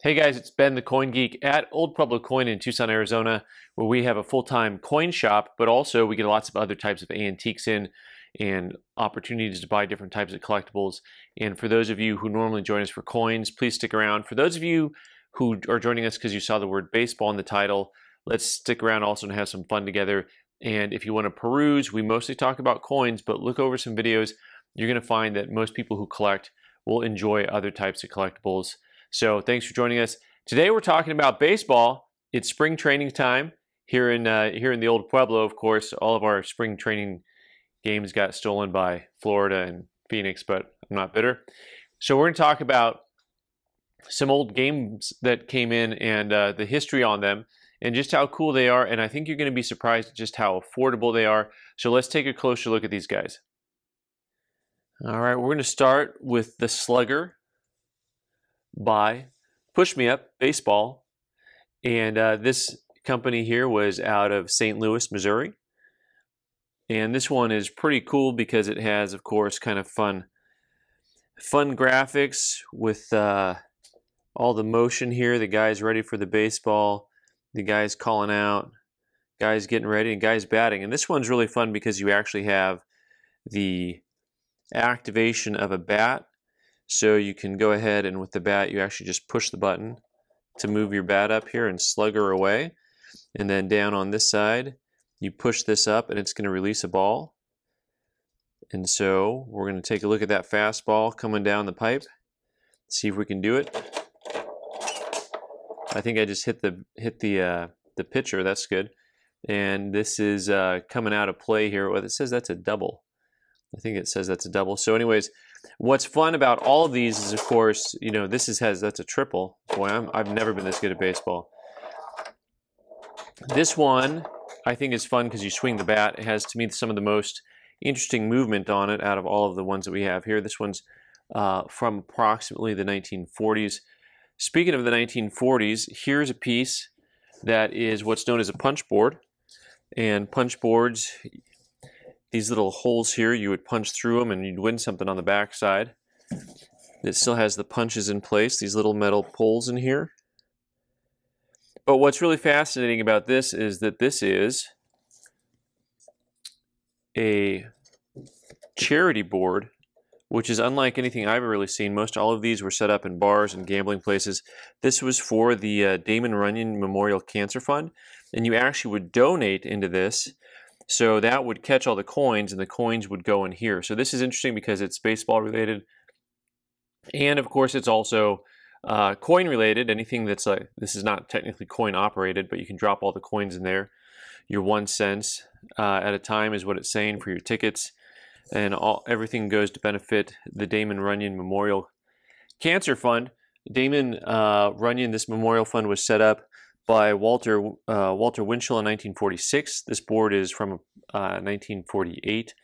Hey guys, it's Ben the Coin Geek at Old Pueblo Coin in Tucson, Arizona, where we have a full-time coin shop, but also we get lots of other types of antiques in and opportunities to buy different types of collectibles. And for those of you who normally join us for coins, please stick around. For those of you who are joining us because you saw the word baseball in the title, let's stick around also and have some fun together. And if you want to peruse, we mostly talk about coins, but look over some videos. You're going to find that most people who collect will enjoy other types of collectibles. So thanks for joining us. Today we're talking about baseball. It's spring training time here in the old Pueblo. Of course, all of our spring training games got stolen by Florida and Phoenix, but I'm not bitter. So we're going to talk about some old games that came in and the history on them and just how cool they are. And I think you're going to be surprised at just how affordable they are. So let's take a closer look at these guys. All right, we're going to start with the Slugger by Push Me Up Baseball, and this company here was out of St. Louis, Missouri. And this one is pretty cool because it has, of course, kind of fun graphics with all the motion here. The guy's ready for the baseball, the guy's calling out, guy's getting ready, and guy's batting. And this one's really fun because you actually have the activation of a bat. So you can go ahead and with the bat, you actually just push the button to move your bat up here and slug her away. And then down on this side, you push this up and it's going to release a ball. And so we're going to take a look at that fastball coming down the pipe. See if we can do it. I think I just hit the pitcher. That's good. And this is coming out of play here. Well, it says that's a double. I think it says that's a double. So anyways, what's fun about all of these is, of course, you know, that's a triple. Boy, I've never been this good at baseball. This one I think is fun because you swing the bat. It has, to me, some of the most interesting movement on it out of all of the ones that we have here. This one's from approximately the 1940s. Speaking of the 1940s, here's a piece that is what's known as a punch board. And punch boards, these little holes here, you would punch through them and you'd win something on the back side. It still has the punches in place, these little metal poles in here. But what's really fascinating about this is that this is a charity board, which is unlike anything I've ever really seen. All of these were set up in bars and gambling places. This was for the Damon Runyon Memorial Cancer Fund, and you actually would donate into this. So that would catch all the coins, and the coins would go in here. So this is interesting because it's baseball related, and of course it's also coin related. Anything that's like, this is not technically coin operated, but you can drop all the coins in there. Your 1 cent at a time is what it's saying for your tickets, and everything goes to benefit the Damon Runyon Memorial Cancer Fund. Damon Runyon, this memorial fund was set up by Walter Winchell in 1946. This board is from 1948.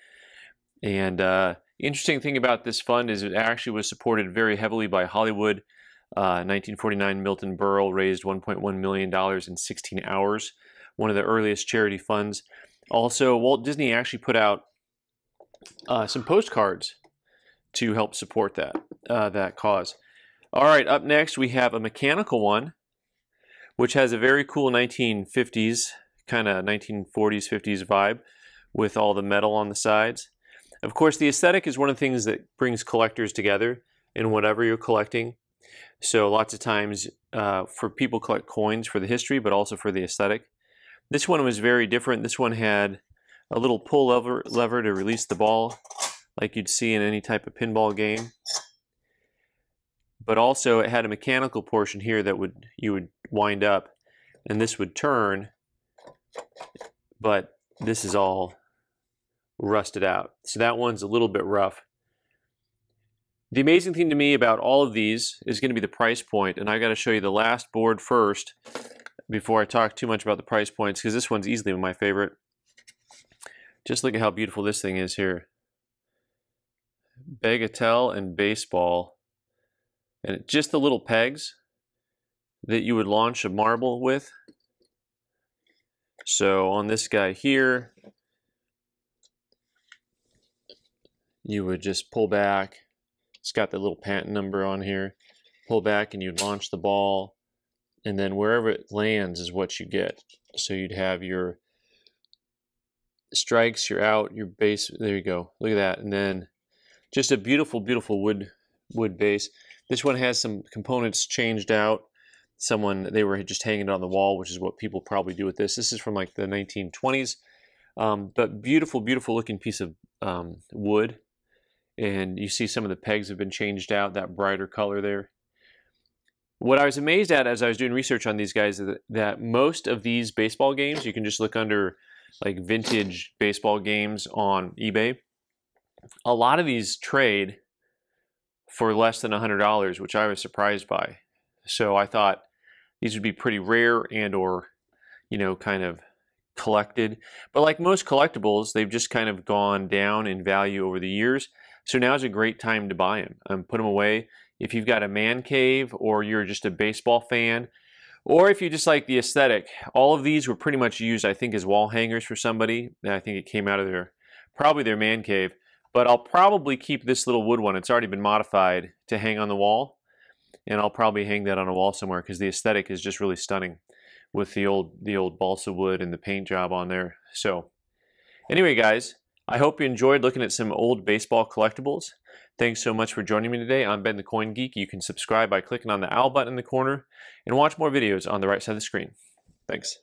And interesting thing about this fund is it actually was supported very heavily by Hollywood. 1949, Milton Berle raised $1.1 million in 16 hours, one of the earliest charity funds. Also, Walt Disney actually put out some postcards to help support that cause. All right, up next we have a mechanical one, which has a very cool 1950s, kind of 1940s, 50s vibe with all the metal on the sides. Of course, the aesthetic is one of the things that brings collectors together in whatever you're collecting. So lots of times for people collect coins for the history, but also for the aesthetic. This one was very different. This one had a little pull lever to release the ball, like you'd see in any type of pinball game. But also it had a mechanical portion here that you would wind up, and this would turn, but this is all rusted out. So that one's a little bit rough. The amazing thing to me about all of these is going to be the price point, and I got to show you the last board first before I talk too much about the price points, because this one's easily my favorite. Just look at how beautiful this thing is here. Bagatelle and baseball. And just the little pegs that you would launch a marble with. So on this guy here, you would just pull back. It's got the little patent number on here. pull back and you'd launch the ball, and then wherever it lands is what you get. So you'd have your strikes, your out, your base. There you go. Look at that. And then just a beautiful, beautiful wood base. This one has some components changed out. They were just hanging it on the wall, which is what people probably do with this. This is from like the 1920s, but beautiful, beautiful looking piece of wood. And you see some of the pegs have been changed out, that brighter color there. What I was amazed at as I was doing research on these guys is that most of these baseball games, you can just look under like vintage baseball games on eBay. A lot of these trade for less than $100, which I was surprised by. So I thought these would be pretty rare and or, you know, kind of collected. But like most collectibles, they've just kind of gone down in value over the years. So now is a great time to buy them. Put them away. If you've got a man cave or you're just a baseball fan, or if you just like the aesthetic, all of these were pretty much used, I think, as wall hangers for somebody. I think it came out of probably their man cave. But I'll probably keep this little wood one. It's already been modified to hang on the wall. And I'll probably hang that on a wall somewhere because the aesthetic is just really stunning with the old balsa wood and the paint job on there. So anyway, guys, I hope you enjoyed looking at some old baseball collectibles. Thanks so much for joining me today. I'm Ben the Coin Geek. You can subscribe by clicking on the owl button in the corner and watch more videos on the right side of the screen. Thanks.